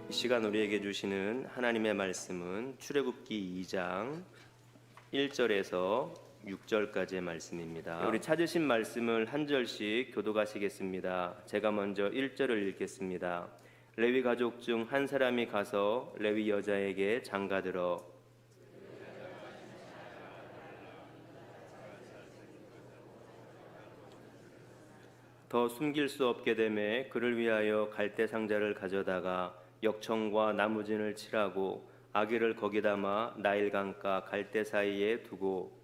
이 시간 우리에게 주시는 하나님의 말씀은 출애굽기 2장 1절에서 6절까지의 말씀입니다. 우리 찾으신 말씀을 한 절씩 교독하시겠습니다. 제가 먼저 1절을 읽겠습니다. 레위 가족 중 한 사람이 가서 레위 여자에게 장가들어 더 숨길 수 없게 되매 그를 위하여 갈대 상자를 가져다가 역청과 나무진을 칠하고 아기를 거기 담아 나일강가 갈대 사이에 두고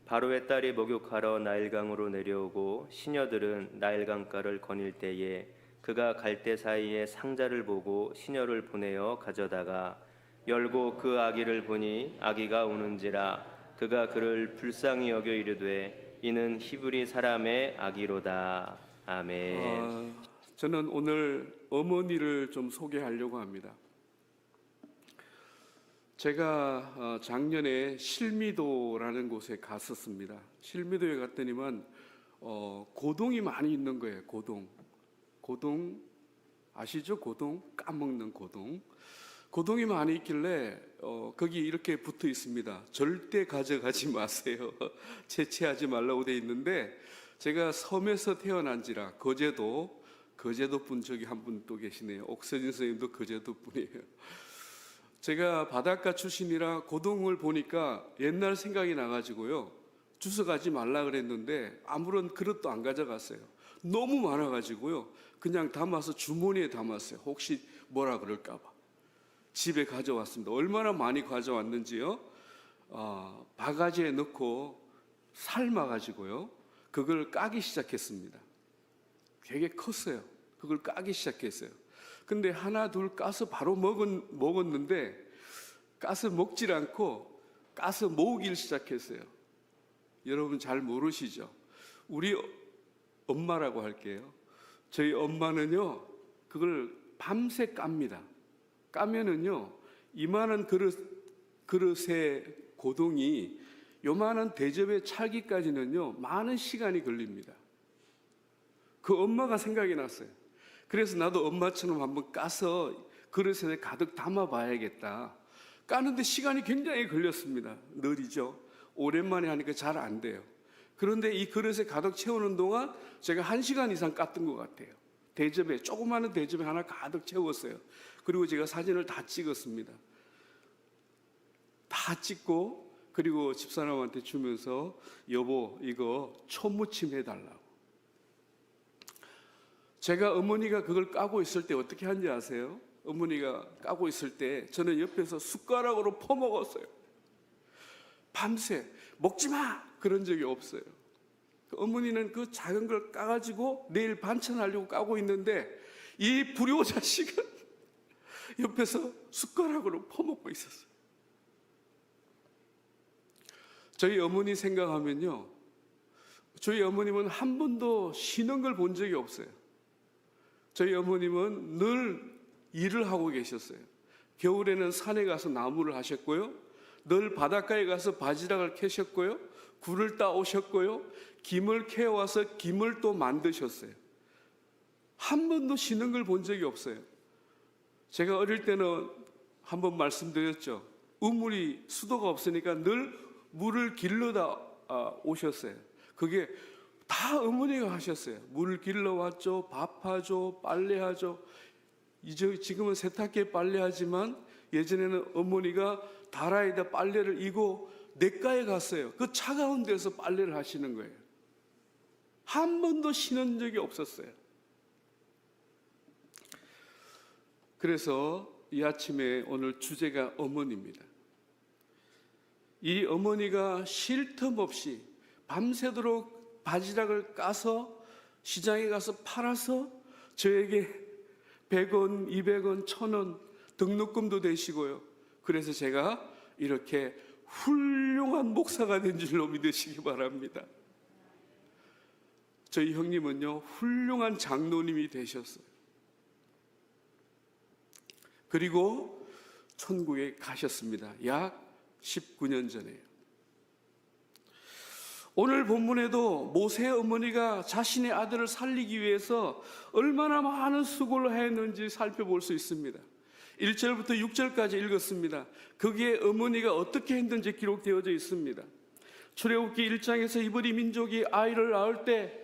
바로의 딸이 목욕하러 나일강으로 내려오고 시녀들은 나일강가를 거닐 때에 그가 갈대 사이에 상자를 보고 시녀를 보내어 가져다가 열고 그 아기를 보니 아기가 우는지라 그가 그를 불쌍히 여겨 이르되 이는 히브리 사람의 아기로다. 아멘. 저는 오늘 어머니를 좀 소개하려고 합니다. 제가 작년에 실미도라는 곳에 갔었습니다. 실미도에 갔더니만 고동이 많이 있는 거예요. 고동 아시죠? 고동, 까먹는 고동. 고동이 많이 있길래 거기 이렇게 붙어 있습니다. 절대 가져가지 마세요. 채취하지 말라고 돼 있는데 제가 섬에서 태어난지라 거제도 분 저기 한 분 또 계시네요. 옥서진 선생님도 거제도 분이에요. 제가 바닷가 출신이라 고동을 보니까 옛날 생각이 나가지고요. 주워가지 말라 그랬는데 아무런 그릇도 안 가져갔어요. 너무 많아가지고요. 그냥 담아서 주머니에 담았어요. 혹시 뭐라 그럴까봐. 집에 가져왔습니다. 얼마나 많이 가져왔는지요. 바가지에 넣고 삶아가지고요. 그걸 까기 시작했습니다. 되게 컸어요. 그걸 까기 시작했어요. 근데 하나 둘 까서 바로 먹었는데 까서 먹질 않고 까서 모으기를 시작했어요. 여러분 잘 모르시죠? 우리 엄마라고 할게요. 저희 엄마는요 그걸 밤새 깝니다. 까면은요 이만한 그릇의 고동이 요만한 대접에 찰기까지는요 많은 시간이 걸립니다. 그 엄마가 생각이 났어요. 그래서 나도 엄마처럼 한번 까서 그릇에 가득 담아 봐야겠다. 까는데 시간이 굉장히 걸렸습니다. 느리죠. 오랜만에 하니까 잘 안 돼요. 그런데 이 그릇에 가득 채우는 동안 제가 1시간 이상 깠던 것 같아요. 대접에, 조그마한 대접에 하나 가득 채웠어요. 그리고 제가 사진을 다 찍었습니다. 다 찍고 그리고 집사람한테 주면서 여보 이거 초무침 해달라고. 제가 어머니가 그걸 까고 있을 때 어떻게 하는지 아세요? 어머니가 까고 있을 때 저는 옆에서 숟가락으로 퍼먹었어요. 밤새 먹지 마! 그런 적이 없어요. 어머니는 그 작은 걸 까가지고 내일 반찬하려고 까고 있는데 이 불효자식은 옆에서 숟가락으로 퍼먹고 있었어요. 저희 어머니 생각하면요, 저희 어머님은 한 번도 쉬는 걸 본 적이 없어요. 저희 어머님은 늘 일을 하고 계셨어요. 겨울에는 산에 가서 나무를 하셨고요, 늘 바닷가에 가서 바지락을 캐셨고요, 굴을 따오셨고요, 김을 캐와서 김을 또 만드셨어요. 한 번도 쉬는 걸 본 적이 없어요. 제가 어릴 때는 한번 말씀드렸죠. 우물이 수도가 없으니까 늘 물을 길러다 오셨어요. 그게 다 어머니가 하셨어요. 물을 길러왔죠, 밥하죠, 빨래하죠. 이제 지금은 세탁기에 빨래하지만 예전에는 어머니가 다라에다 빨래를 이고 냇가에 갔어요. 그 차가운 데서 빨래를 하시는 거예요. 한 번도 쉬는 적이 없었어요. 그래서 이 아침에 오늘 주제가 어머니입니다. 이 어머니가 쉴 틈 없이 밤새도록 바지락을 까서 시장에 가서 팔아서 저에게 100원, 200원, 1000원 등록금도 되시고요. 그래서 제가 이렇게 훌륭한 목사가 된 줄로 믿으시기 바랍니다. 저희 형님은요 훌륭한 장로님이 되셨어요. 그리고 천국에 가셨습니다. 약 19년 전에요. 오늘 본문에도 모세의 어머니가 자신의 아들을 살리기 위해서 얼마나 많은 수고를 했는지 살펴볼 수 있습니다. 1절부터 6절까지 읽었습니다. 거기에 어머니가 어떻게 했는지 기록되어져 있습니다. 출애굽기 1장에서 히브리 민족이 아이를 낳을 때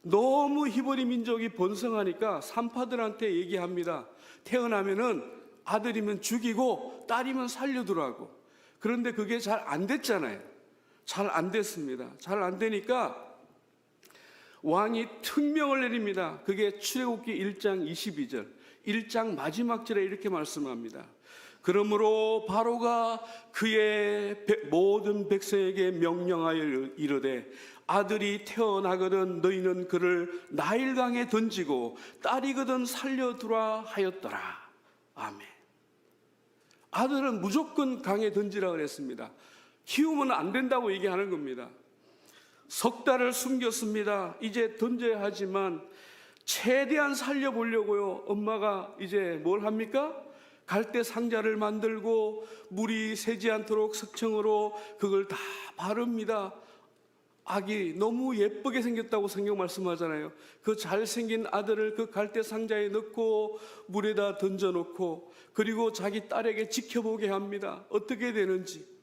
너무 히브리 민족이 번성하니까 산파들한테 얘기합니다. 태어나면은 아들이면 죽이고 딸이면 살려두라고. 그런데 그게 잘 안 됐잖아요. 잘 안 됐습니다. 잘 안 되니까 왕이 특명을 내립니다. 그게 출애굽기 1장 22절, 1장 마지막 절에 이렇게 말씀합니다. 그러므로 바로가 그의 모든 백성에게 명령하여 이르되 아들이 태어나거든 너희는 그를 나일강에 던지고 딸이거든 살려두라 하였더라. 아멘. 아들은 무조건 강에 던지라 그랬습니다. 키우면 안 된다고 얘기하는 겁니다. 석 달을 숨겼습니다. 이제 던져야 하지만 최대한 살려보려고요. 엄마가 이제 뭘 합니까? 갈대 상자를 만들고 물이 새지 않도록 석청으로 그걸 다 바릅니다. 아기 너무 예쁘게 생겼다고 성경 말씀하잖아요. 그 잘생긴 아들을 그 갈대 상자에 넣고 물에다 던져놓고 그리고 자기 딸에게 지켜보게 합니다. 어떻게 되는지.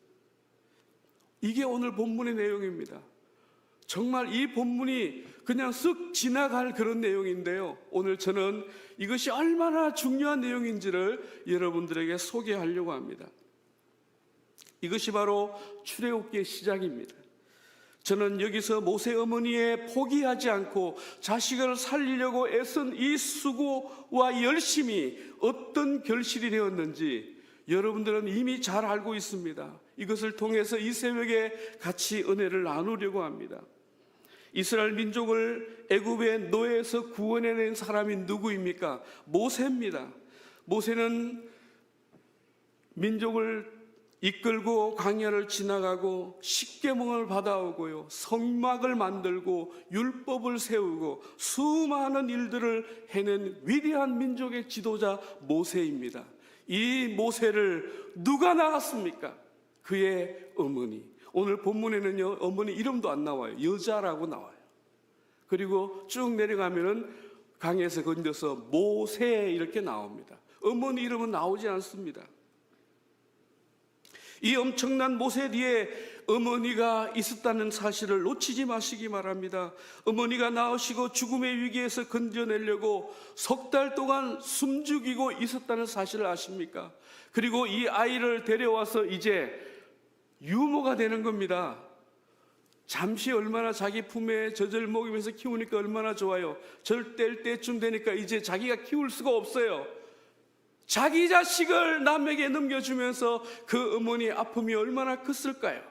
이게 오늘 본문의 내용입니다. 정말 이 본문이 그냥 쓱 지나갈 그런 내용인데요. 오늘 저는 이것이 얼마나 중요한 내용인지를 여러분들에게 소개하려고 합니다. 이것이 바로 출애굽기의 시작입니다. 저는 여기서 모세 어머니의 포기하지 않고 자식을 살리려고 애쓴 이 수고와 열심이 어떤 결실이 되었는지 여러분들은 이미 잘 알고 있습니다. 이것을 통해서 이 새벽에 같이 은혜를 나누려고 합니다. 이스라엘 민족을 애굽의 노예에서 구원해낸 사람이 누구입니까? 모세입니다. 모세는 민족을 이끌고 광야를 지나가고 십계명을 받아오고요, 성막을 만들고 율법을 세우고 수많은 일들을 해낸 위대한 민족의 지도자 모세입니다. 이 모세를 누가 낳았습니까? 그의 어머니. 오늘 본문에는요, 어머니 이름도 안 나와요. 여자라고 나와요. 그리고 쭉 내려가면은 강에서 건져서 모세 이렇게 나옵니다. 어머니 이름은 나오지 않습니다. 이 엄청난 모세 뒤에 어머니가 있었다는 사실을 놓치지 마시기 바랍니다. 어머니가 낳으시고 죽음의 위기에서 건져내려고 석 달 동안 숨죽이고 있었다는 사실을 아십니까? 그리고 이 아이를 데려와서 이제 유모가 되는 겁니다. 잠시 얼마나 자기 품에 젖을 먹이면서 키우니까 얼마나 좋아요. 절 뗄 때쯤 되니까 이제 자기가 키울 수가 없어요. 자기 자식을 남에게 넘겨주면서 그 어머니의 아픔이 얼마나 컸을까요?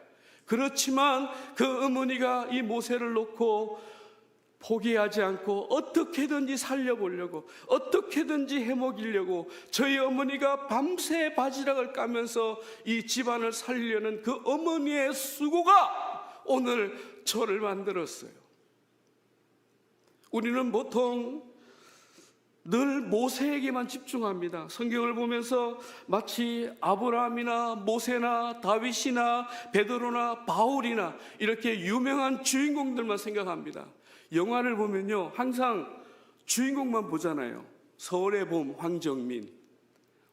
그렇지만 그 어머니가 이 모세를 놓고 포기하지 않고 어떻게든지 살려보려고, 어떻게든지 해먹이려고 저희 어머니가 밤새 바지락을 까면서 이 집안을 살리려는 그 어머니의 수고가 오늘 저를 만들었어요. 우리는 보통 늘 모세에게만 집중합니다. 성경을 보면서 마치 아브라함이나 모세나 다윗이나 베드로나 바울이나 이렇게 유명한 주인공들만 생각합니다. 영화를 보면요, 항상 주인공만 보잖아요. 서울의 봄 황정민.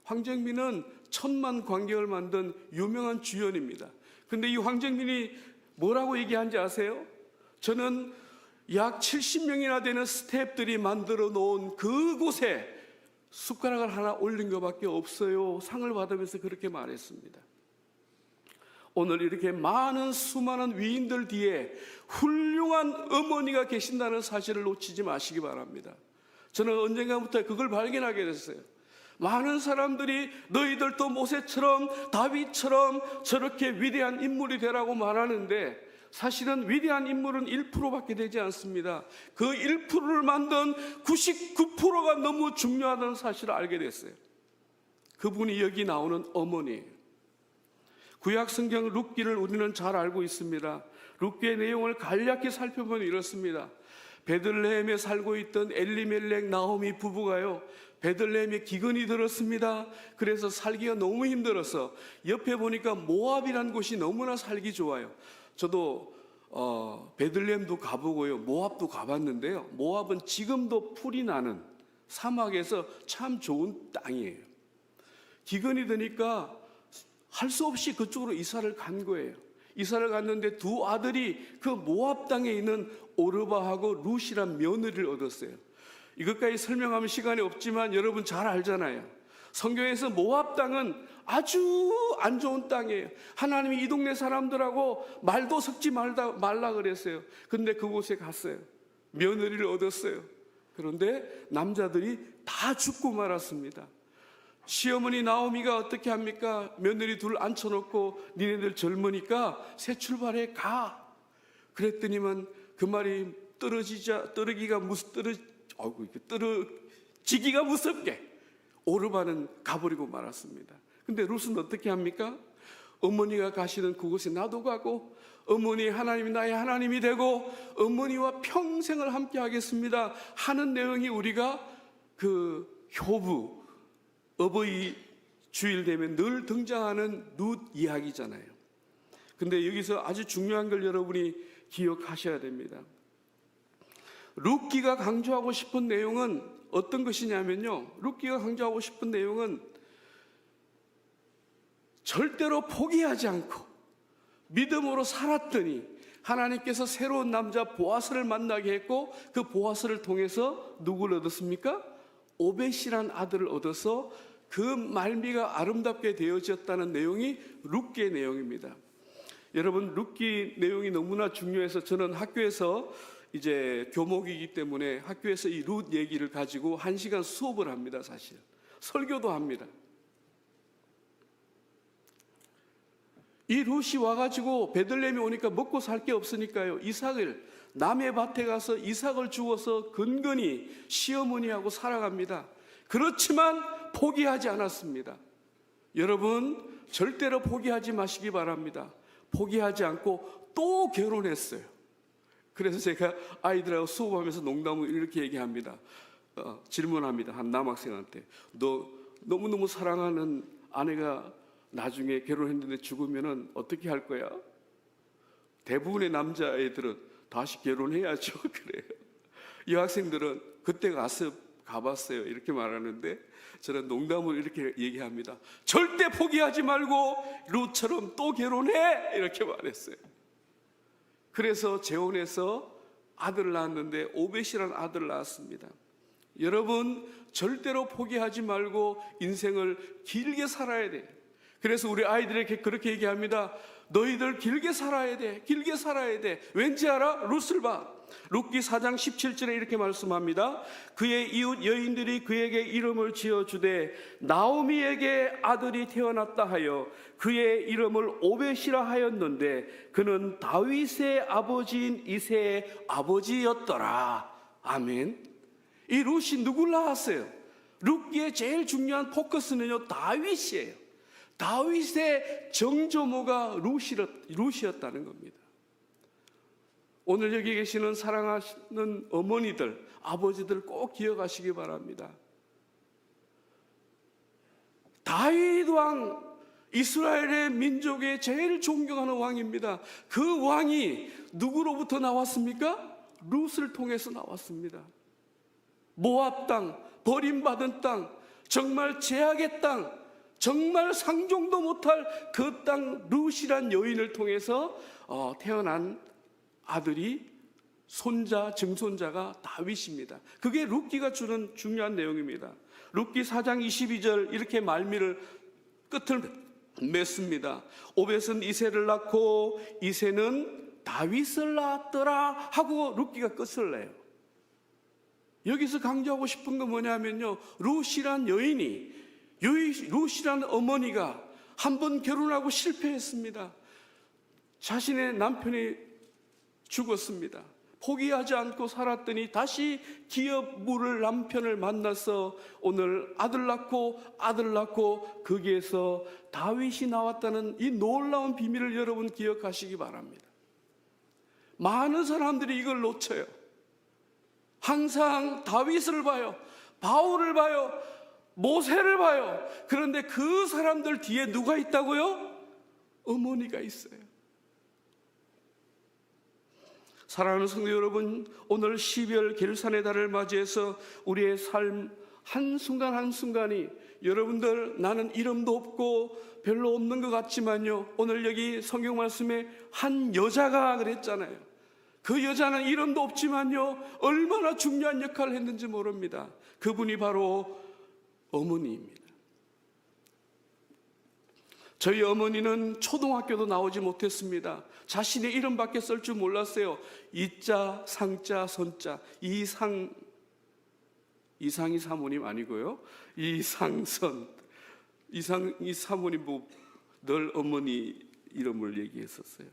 황정민은 천만 관객을 만든 유명한 주연입니다. 근데 이 황정민이 뭐라고 얘기한지 아세요? 저는 약 70명이나 되는 스태프들이 만들어 놓은 그곳에 숟가락을 하나 올린 것밖에 없어요. 상을 받으면서 그렇게 말했습니다. 오늘 이렇게 많은 수많은 위인들 뒤에 훌륭한 어머니가 계신다는 사실을 놓치지 마시기 바랍니다. 저는 언젠가부터 그걸 발견하게 됐어요. 많은 사람들이 너희들도 모세처럼 다윗처럼 저렇게 위대한 인물이 되라고 말하는데 사실은 위대한 인물은 1%밖에 되지 않습니다. 그 1%를 만든 99%가 너무 중요하다는 사실을 알게 됐어요. 그분이 여기 나오는 어머니예요. 구약 성경 룻기를 우리는 잘 알고 있습니다. 룻기의 내용을 간략히 살펴보면 이렇습니다. 베들레헴에 살고 있던 엘리멜렉 나오미 부부가요, 베들레헴에 기근이 들었습니다. 그래서 살기가 너무 힘들어서 옆에 보니까 모압이라는 곳이 너무나 살기 좋아요. 저도 베들레헴도 가보고요, 모압도 가봤는데요. 모압은 지금도 풀이 나는 사막에서 참 좋은 땅이에요. 기근이 드니까 할 수 없이 그쪽으로 이사를 간 거예요. 이사를 갔는데 두 아들이 그 모압 땅에 있는 오르바하고 룻이란 며느리를 얻었어요. 이것까지 설명하면 시간이 없지만 여러분 잘 알잖아요. 성경에서 모압 땅은 아주 안 좋은 땅이에요. 하나님이 이 동네 사람들하고 말도 섞지 말라 그랬어요. 근데 그곳에 갔어요. 며느리를 얻었어요. 그런데 남자들이 다 죽고 말았습니다. 시어머니 나오미가 어떻게 합니까? 며느리 둘 앉혀놓고 니네들 젊으니까 새 출발해 가. 그랬더니만 그 말이 떨어지기가 무섭게 오르바는 가버리고 말았습니다. 근데 룻은 어떻게 합니까? 어머니가 가시는 그곳에 나도 가고, 어머니 하나님이 나의 하나님이 되고 어머니와 평생을 함께 하겠습니다 하는 내용이 우리가 그 효부 어버이 주일 되면 늘 등장하는 룻 이야기잖아요. 근데 여기서 아주 중요한 걸 여러분이 기억하셔야 됩니다. 룻기가 강조하고 싶은 내용은 어떤 것이냐면요, 룻기가 강조하고 싶은 내용은 절대로 포기하지 않고 믿음으로 살았더니 하나님께서 새로운 남자 보아스를 만나게 했고, 그 보아스를 통해서 누구를 얻었습니까? 오벳이란 아들을 얻어서 그 말미가 아름답게 되어졌다는 내용이 룻기의 내용입니다. 여러분, 룻기 내용이 너무나 중요해서 저는 학교에서 이제 교목이기 때문에 학교에서 이 룻 얘기를 가지고 1시간 수업을 합니다. 사실 설교도 합니다. 이 룻이 와가지고 베들레헴에 오니까 먹고 살 게 없으니까요, 이삭을 남의 밭에 가서 이삭을 주워서 근근히 시어머니하고 살아갑니다. 그렇지만 포기하지 않았습니다. 여러분, 절대로 포기하지 마시기 바랍니다. 포기하지 않고 또 결혼했어요. 그래서 제가 아이들하고 수업하면서 농담으로 이렇게 얘기합니다. 질문합니다. 한 남학생한테, 너 너무너무 사랑하는 아내가 나중에 결혼했는데 죽으면 어떻게 할 거야? 대부분의 남자애들은 다시 결혼해야죠. 그래요. 여학생들은 그때 가봤어요. 이렇게 말하는데 저는 농담으로 이렇게 얘기합니다. 절대 포기하지 말고 룻처럼 또 결혼해! 이렇게 말했어요. 그래서 재혼해서 아들을 낳았는데 오벳이라는 아들을 낳았습니다. 여러분, 절대로 포기하지 말고 인생을 길게 살아야 돼요. 그래서 우리 아이들에게 그렇게 얘기합니다. 너희들 길게 살아야 돼. 길게 살아야 돼. 왠지 알아? 룻을 봐. 룻기 4장 17절에 이렇게 말씀합니다. 그의 이웃 여인들이 그에게 이름을 지어주되 나오미에게 아들이 태어났다 하여 그의 이름을 오벳이라 하였는데 그는 다윗의 아버지인 이새의 아버지였더라. 아멘. 이 룻이 누굴 낳았어요? 룻기의 제일 중요한 포커스는요, 다윗이에요. 다윗의 정조모가 룻이었다는 겁니다. 오늘 여기 계시는 사랑하시는 어머니들, 아버지들 꼭 기억하시기 바랍니다. 다윗 왕, 이스라엘의 민족의 제일 존경하는 왕입니다. 그 왕이 누구로부터 나왔습니까? 룻을 통해서 나왔습니다. 모압 땅, 버림받은 땅, 정말 제약의 땅, 정말 상종도 못할 그 땅 룻이란 여인을 통해서 태어난 아들이 손자, 증손자가 다윗입니다. 그게 룻기가 주는 중요한 내용입니다. 룻기 4장 22절 이렇게 말미를 끝을 맺습니다. 오벳은 이새를 낳고 이새는 다윗을 낳았더라 하고 룻기가 끝을 내요. 여기서 강조하고 싶은 건 뭐냐면요, 룻이란 여인이, 룻이란 어머니가 한 번 결혼하고 실패했습니다. 자신의 남편이 죽었습니다. 포기하지 않고 살았더니 다시 기업 물을 남편을 만나서 오늘 아들 낳고 거기에서 다윗이 나왔다는 이 놀라운 비밀을 여러분 기억하시기 바랍니다. 많은 사람들이 이걸 놓쳐요. 항상 다윗을 봐요, 바울을 봐요, 모세를 봐요. 그런데 그 사람들 뒤에 누가 있다고요? 어머니가 있어요. 사랑하는 성도 여러분, 오늘 12월 결산의 달을 맞이해서 우리의 삶 한순간 한순간이, 여러분들 나는 이름도 없고 별로 없는 것 같지만요, 오늘 여기 성경 말씀에 한 여자가 그랬잖아요. 그 여자는 이름도 없지만요 얼마나 중요한 역할을 했는지 모릅니다. 그분이 바로 어머니입니다. 저희 어머니는 초등학교도 나오지 못했습니다. 자신의 이름밖에 쓸 줄 몰랐어요. 이자, 상자, 손자. 이상희 사모님 아니고요, 이상선. 이 사모님 늘 어머니 이름을 얘기했었어요.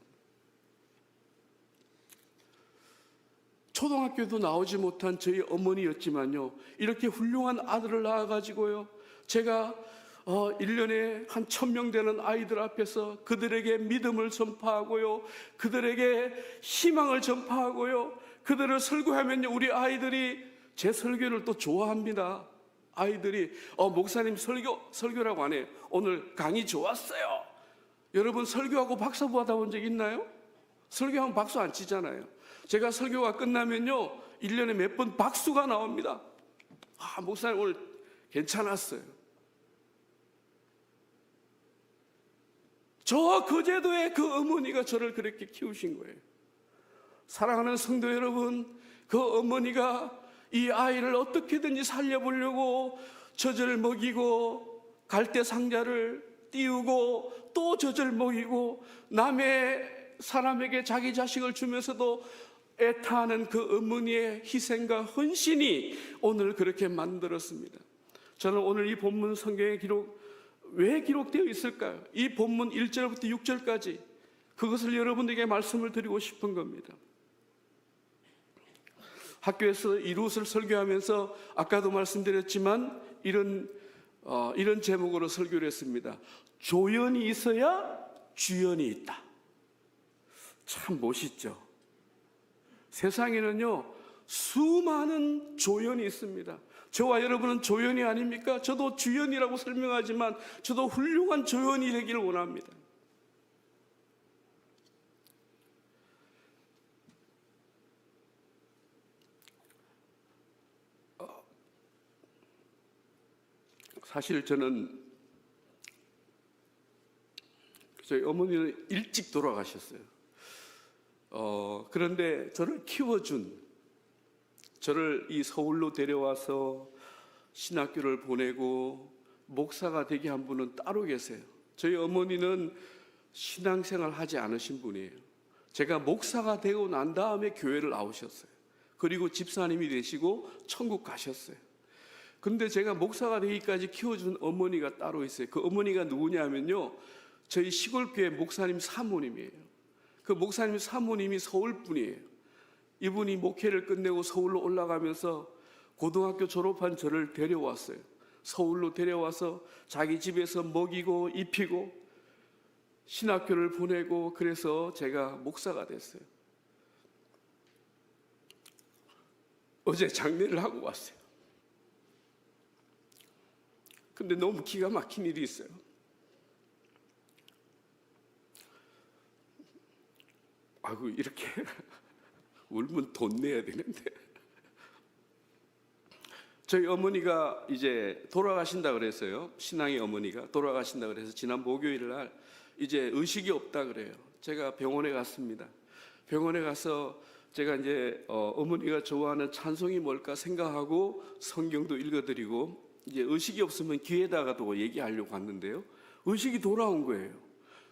초등학교도 나오지 못한 저희 어머니였지만요, 이렇게 훌륭한 아들을 낳아가지고요, 제가 1년에 한 1000명 되는 아이들 앞에서 그들에게 믿음을 전파하고요, 그들에게 희망을 전파하고요, 그들을 설교하면요, 우리 아이들이 제 설교를 또 좋아합니다. 아이들이 목사님 설교라고 안 해요. 오늘 강의 좋았어요. 여러분 설교하고 박수 받아본 적 있나요? 설교하면 박수 안 치잖아요. 제가 설교가 끝나면요 1년에 몇 번 박수가 나옵니다. 목사님 오늘 괜찮았어요. 저 거제도의 그 어머니가 저를 그렇게 키우신 거예요. 사랑하는 성도 여러분, 그 어머니가 이 아이를 어떻게든지 살려보려고 젖을 먹이고 갈대 상자를 띄우고 또 젖을 먹이고 남의 사람에게 자기 자식을 주면서도 애타하는 그 어머니의 희생과 헌신이 오늘 그렇게 만들었습니다. 저는 오늘 이 본문 성경에 왜 기록되어 있을까요? 이 본문 1절부터 6절까지 그것을 여러분들에게 말씀을 드리고 싶은 겁니다. 학교에서 이웃을 설교하면서 아까도 말씀드렸지만 이런 제목으로 설교를 했습니다. 조연이 있어야 주연이 있다. 참 멋있죠. 세상에는요 수많은 조연이 있습니다. 저와 여러분은 조연이 아닙니까? 저도 주연이라고 설명하지만 저도 훌륭한 조연이 되기를 원합니다. 사실 저는 저희 어머니는 일찍 돌아가셨어요. 그런데 저를 키워준, 저를 이 서울로 데려와서 신학교를 보내고 목사가 되게 한 분은 따로 계세요. 저희 어머니는 신앙생활 하지 않으신 분이에요. 제가 목사가 되고 난 다음에 교회를 나오셨어요. 그리고 집사님이 되시고 천국 가셨어요. 근데 제가 목사가 되기까지 키워준 어머니가 따로 있어요. 그 어머니가 누구냐면요, 저희 시골교회 목사님 사모님이에요. 그 목사님 사모님이 서울 분이에요. 이분이 목회를 끝내고 서울로 올라가면서 고등학교 졸업한 저를 데려왔어요. 서울로 데려와서 자기 집에서 먹이고 입히고 신학교를 보내고, 그래서 제가 목사가 됐어요. 어제 장례를 하고 왔어요. 근데 너무 기가 막힌 일이 있어요. 아이고, 이렇게 울면 돈 내야 되는데. 저희 어머니가 이제 돌아가신다 그랬어요. 신앙의 어머니가 돌아가신다 그래서 지난 목요일 날 이제 의식이 없다 그래요. 제가 병원에 갔습니다. 병원에 가서 제가 이제 어머니가 좋아하는 찬송이 뭘까 생각하고 성경도 읽어드리고, 이제 의식이 없으면 귀에다가도 얘기하려고 갔는데요, 의식이 돌아온 거예요.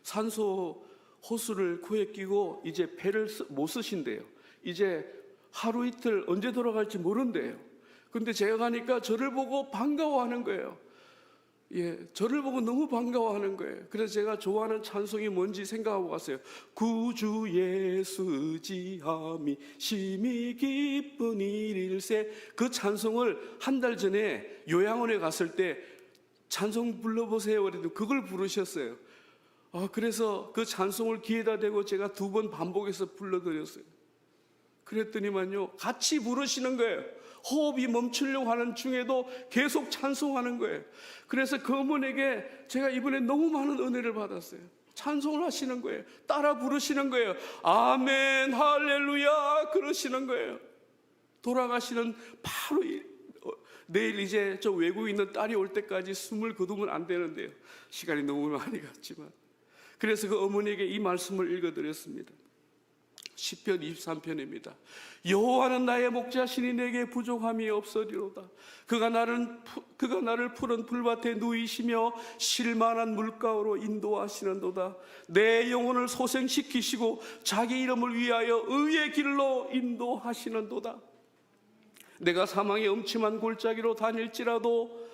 산소 호수를 코에 끼고 이제 배를 못 쓰신대요. 이제 하루 이틀 언제 돌아갈지 모른대요. 근데 제가 가니까 저를 보고 반가워하는 거예요. 저를 보고 너무 반가워하는 거예요. 그래서 제가 좋아하는 찬송이 뭔지 생각하고 갔어요. 구주 예수 지함이 심히 기쁜 일일세. 그 찬송을 한 달 전에 요양원에 갔을 때 찬송 불러보세요 그랬더니 그걸 부르셨어요. 그래서 그 찬송을 귀에다 대고 제가 2번 반복해서 불러드렸어요. 그랬더니만요 같이 부르시는 거예요. 호흡이 멈추려고 하는 중에도 계속 찬송하는 거예요. 그래서 그 어머니에게 제가 이번에 너무 많은 은혜를 받았어요. 찬송을 하시는 거예요. 따라 부르시는 거예요. 아멘, 할렐루야, 그러시는 거예요. 돌아가시는 바로 내일 이제 저 외국에 있는 딸이 올 때까지 숨을 거두면 안 되는데요. 시간이 너무 많이 갔지만. 그래서 그 어머니에게 이 말씀을 읽어드렸습니다. 시편 23편입니다. 여호와는 나의 목자시니 내게 부족함이 없으리로다. 그가 나를 푸른 풀밭에 누이시며 실만한 물가로 인도하시는도다. 내 영혼을 소생시키시고 자기 이름을 위하여 의의 길로 인도하시는도다. 내가 사망의 음침한 골짜기로 다닐지라도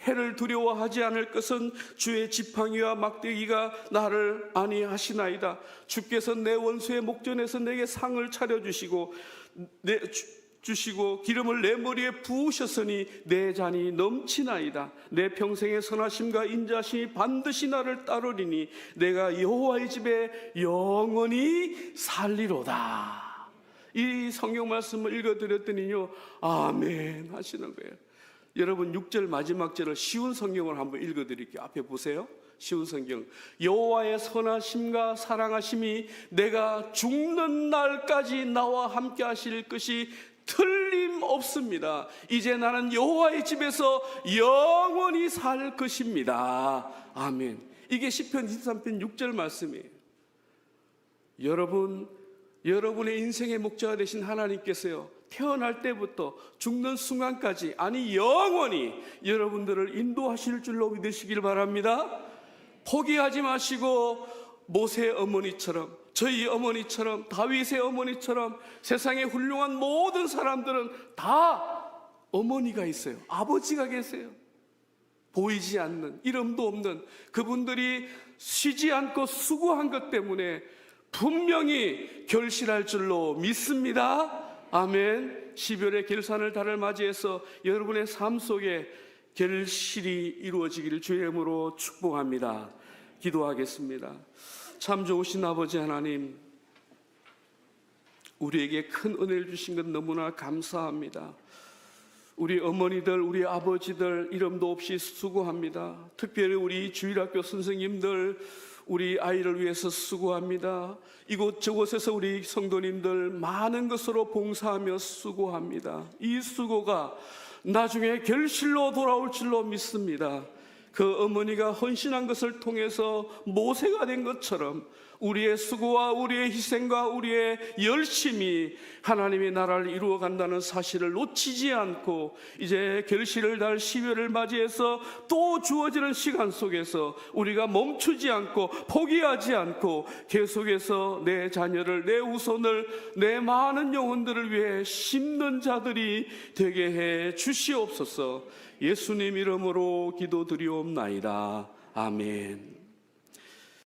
해를 두려워하지 않을 것은 주의 지팡이와 막대기가 나를 안위하시나이다. 주께서 내 원수의 목전에서 내게 상을 차려주시고 기름을 내 머리에 부으셨으니 내 잔이 넘치나이다. 내 평생의 선하심과 인자심이 반드시 나를 따르리니 내가 여호와의 집에 영원히 살리로다. 이 성경 말씀을 읽어드렸더니요, 아멘 하시는 거예요. 여러분 6절 마지막 절을 쉬운 성경을 한번 읽어드릴게요. 앞에 보세요. 쉬운 성경. 여호와의 선하심과 사랑하심이 내가 죽는 날까지 나와 함께 하실 것이 틀림없습니다. 이제 나는 여호와의 집에서 영원히 살 것입니다. 아멘. 이게 시편 23편 6절 말씀이에요. 여러분의 인생의 목자가 되신 하나님께서요, 태어날 때부터 죽는 순간까지, 아니 영원히 여러분들을 인도하실 줄로 믿으시길 바랍니다. 포기하지 마시고 모세의 어머니처럼, 저희 어머니처럼, 다윗의 어머니처럼 세상의 훌륭한 모든 사람들은 다 어머니가 있어요. 아버지가 계세요. 보이지 않는, 이름도 없는 그분들이 쉬지 않고 수고한 것 때문에 분명히 결실할 줄로 믿습니다. 아멘. 12월의 결산을 달을 맞이해서 여러분의 삶 속에 결실이 이루어지기를 주의 이름으로 축복합니다. 기도하겠습니다. 참 좋으신 아버지 하나님, 우리에게 큰 은혜를 주신 것 너무나 감사합니다. 우리 어머니들, 우리 아버지들 이름도 없이 수고합니다. 특별히 우리 주일학교 선생님들, 우리 아이를 위해서 수고합니다. 이곳저곳에서 우리 성도님들 많은 것으로 봉사하며 수고합니다. 이 수고가 나중에 결실로 돌아올 줄로 믿습니다. 그 어머니가 헌신한 것을 통해서 모세가 된 것처럼 우리의 수고와 우리의 희생과 우리의 열심이 하나님의 나라를 이루어간다는 사실을 놓치지 않고 이제 결실을 달 12월을 맞이해서 또 주어지는 시간 속에서 우리가 멈추지 않고 포기하지 않고 계속해서 내 자녀를, 내 후손을, 내 많은 영혼들을 위해 심는 자들이 되게 해 주시옵소서. 예수님 이름으로 기도드리옵나이다. 아멘.